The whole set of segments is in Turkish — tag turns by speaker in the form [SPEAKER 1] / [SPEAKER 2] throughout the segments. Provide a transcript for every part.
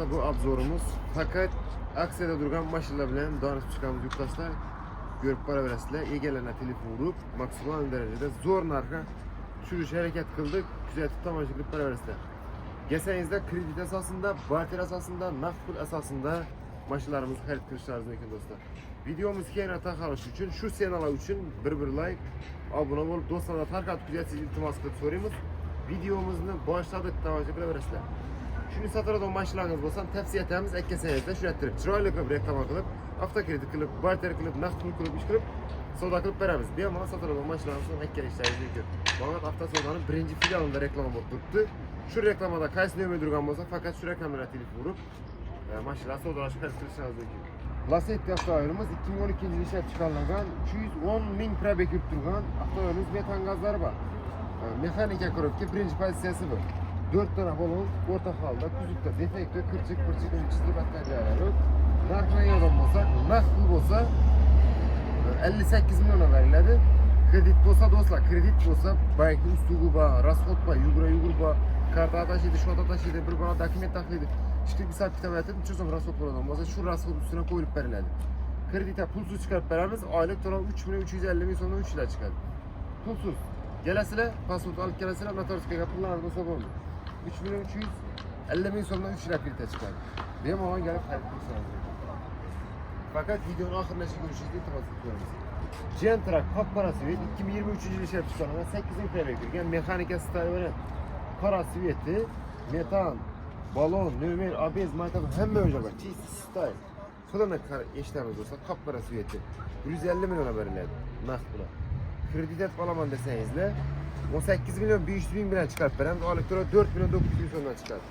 [SPEAKER 1] Bu obzorumuz fakat aksiyada durgan mashinalar bilan donib chiqamiz yurtdoshlar. Görüp boraverasizlar. Egalarga telefon urib, maksimal darajada zo'r narxga tushirish harakat qildik. Kuzatib tomosha qilib boraverasizlar. Gelsangizda kredit asosida, barter asosida, naqd pul asosida mashinalarimizni xarid qilishlaringiz mumkin do'stlar. Videomiz keyinga tarqalishi uchun, shu senalar uchun bir like, obuna bo'lib, do'stlarga tarqatib kuzatishni iltimos qilib so'raymiz. Videomizni boshladik, tomosha qilaverasizlar. Shuni sotadigan mashinalarimiz bo'lsa, tavsiya etamiz, aytgasangizda shunattirib, chiroyli qilib reklama qilib, avtokredit qilib, barter qilib, naqd pul qilib ish qilib, savdo qilib beramiz. Bemalol sotadigan mashinalarimizni aytganishlaringiz mumkin. Faqat avtosavdoning birinchi filialida reklama bo'lib turibdi. Shu reklamada qaysi nomer turgan bo'lsa, faqat shu reklamaga telefon urib, mashinalar savdolashib qilishingiz mumkin. Lasetti avtomobilimiz 2012-yil ishlab chiqarilgan, 310 ming probeg yurib turgan avtomobilimiz metan gazlari bor. Mexanika korobka birinchi pozitsiyasi bu. 4 tane balon o'rta holda, kuzukda defekt, kirchik chizib atganlari yo'q. Narxini yozib bo'lsa, naqd pul bo'lsa 58 million beriladi. Kredit bo'lsa do'stlar, kredit bo'lsa bankning ustugi bor, rasxod bor, yugur bor, karta tashiydi, shota tashiydi, bir bor dokument taqlaydi. Ishlik hisob kitob aytib, cho'zim rasxod bo'ladigan bo'lsa, shu rasxod ustiga qo'yilib beriladi. Kreditga pulsiz chiqarib beramiz, oylik to'lov 3 million 350 ming so'mdan 3 yilga chiqadi. Pulsiz. Kelasizlar, pasport olib kelasizlar, notarskiga pullarni bo'lsa bo'ldi. 3 million 350 ming so'mdan 3 yilga kreditga chiqadi. Bemalol kelib xarid qilishingiz mumkin. Fakat videonun oxirlashib ko'rishingizni iltimos qilamiz. Gentra qora svet 2023-yil ishlab chiqarilgan 8 ming probeg kirgan mexanika stayl bilan qora sveti, metan, balon, nomer, ABS, marka hamma joyda bor. Chist stayl. Pulini eshitamiz do'stlar, qora sveti 150 million beriladi naqd pul. Kredit olaman desangizlar 18 million 500 ming bilan chiqarib beramiz. Oylik to'lov 4 million 900 ming so'mdan chiqadi.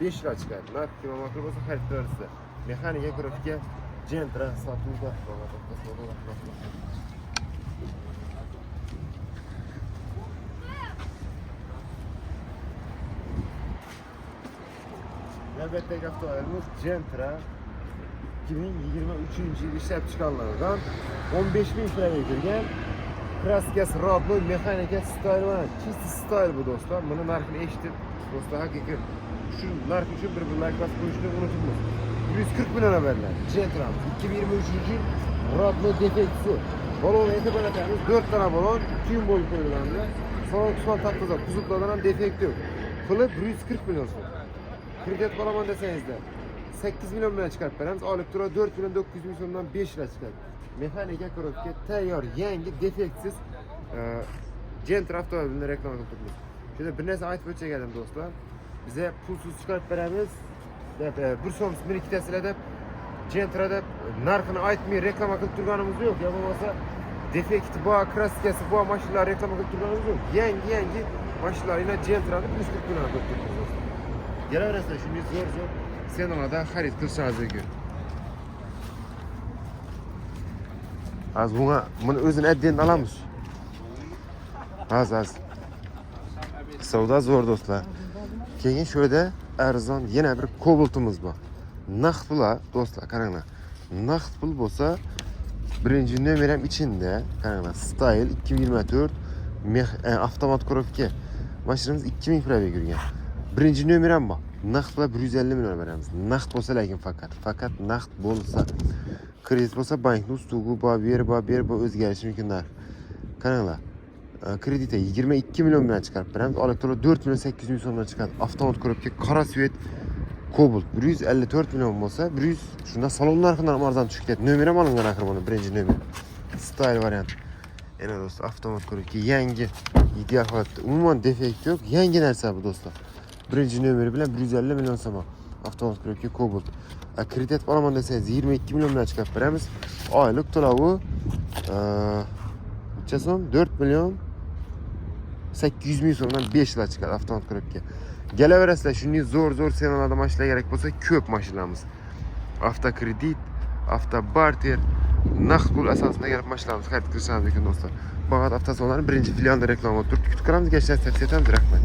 [SPEAKER 1] 5 yilga chiqadi. Naqd kim ma'qul bo'lsa xarid qilasizlar. Mexanika grafika Gentra sotuvda navbatdagi avtomobilimiz Gentra 2023-yil ishlab chiqarilgan 15 ming probeg kirgan kraskasi rodnoy mexanika stayl va chist stayl bu do'stlar. Buni narxini eshitib do'stlar haqiqiy shu narx uchun bir like bosib qo'yishni unutmaymiz. 140 million beriladi. Gentra 2023-yil rodnoy defektsi. Balon e'tiborlatamiz 4 tane balon 2 yil bo'lib qo'yilgandi. Salon qisman taptoza, kuzovlardan ham defekt yo'q. Puli 140 million so'm. Kredit olaman desangizda 8 million bilan chiqarib beramiz. Oylik to'lov 4 million 900 ming so'mdan 5 yilga chiqadi. Mexanika korobka tayyor, yangi, defektsiz Gentra avtomobilini reklama qilib turibmiz. Shunda bir narsa aytib o'tsak edim do'stlar. Bize pulsiz chiqarib beramiz deb bir so'm miriktasizlar deb Gentrada narxini aytmay reklama qilib turganimiz yo'q. Ya bo'lmasa defekti bor, kraskasi bor mashinalar reklama qilib turganimiz yo'q. Yangi mashinalar ina Gentrani 140 million qilib turibmiz. Kelaverasizlar, shunday zo'r senalarda xarid qilishingiz mumkin. Az buni o'zini adden alamiz. Az. Savdo zo'r do'stlar. Keyin sho'da arzon yana bir Cobalt'imiz bor. Naqd pul do'stlar, qaranglar. Naqd pul bo'lsa, birinchi nomer ham ichida, qaranglar, Style 2024 avtomat korobka. Mashinamiz 2000 probeg yurgan. Birinchi nomer ham bor. Naqd pul 150 million beramiz. Naqd bo'lsa, lekin faqat naqd bo'lsa, kredit bo'lsa bankning ustugi bor, berib o'zgarishi mumkin narx. Qaranglar. Kreditga 22 million bilan chiqarib beramiz. Oylik to'lov 4 million 800 ming so'mdan chiqadi. Avtomat korobka qora svet Cobalt 154 million bo'lsa, 100 shunda salon narxidan ham arzon tushib ketadi. Nomer ham olingan axir buni, birinchi nomer. Style variant. Yana do'stlar, avtomat korobka yangi, ideal holatda. Umuman defekt yo'q, yangi narsa bu do'stlar. Birinchi nomeri bilan 150 million so'm. Avtomat korobka Cobalt. Kredit olaman desangiz 22 million bilan chiqarib beramiz. Oylik to'lovi 4 million 800 ming so'mdan 5 yilga chiqadi avtomat korobka. Kelaverasizlar, shunday zo'r senalarda mashinalar kerak bo'lsa, ko'p mashinamiz. Avtokredit, avtobarter, naqd pul asosida kelib mashinalarimiz xarid qilishingiz mumkin do'stlar. Faqat avtosalonlarning birinchi filialida reklama qilib turibdi. Kutib qolamiz, gençler, tavsiya etamiz. Rahmat.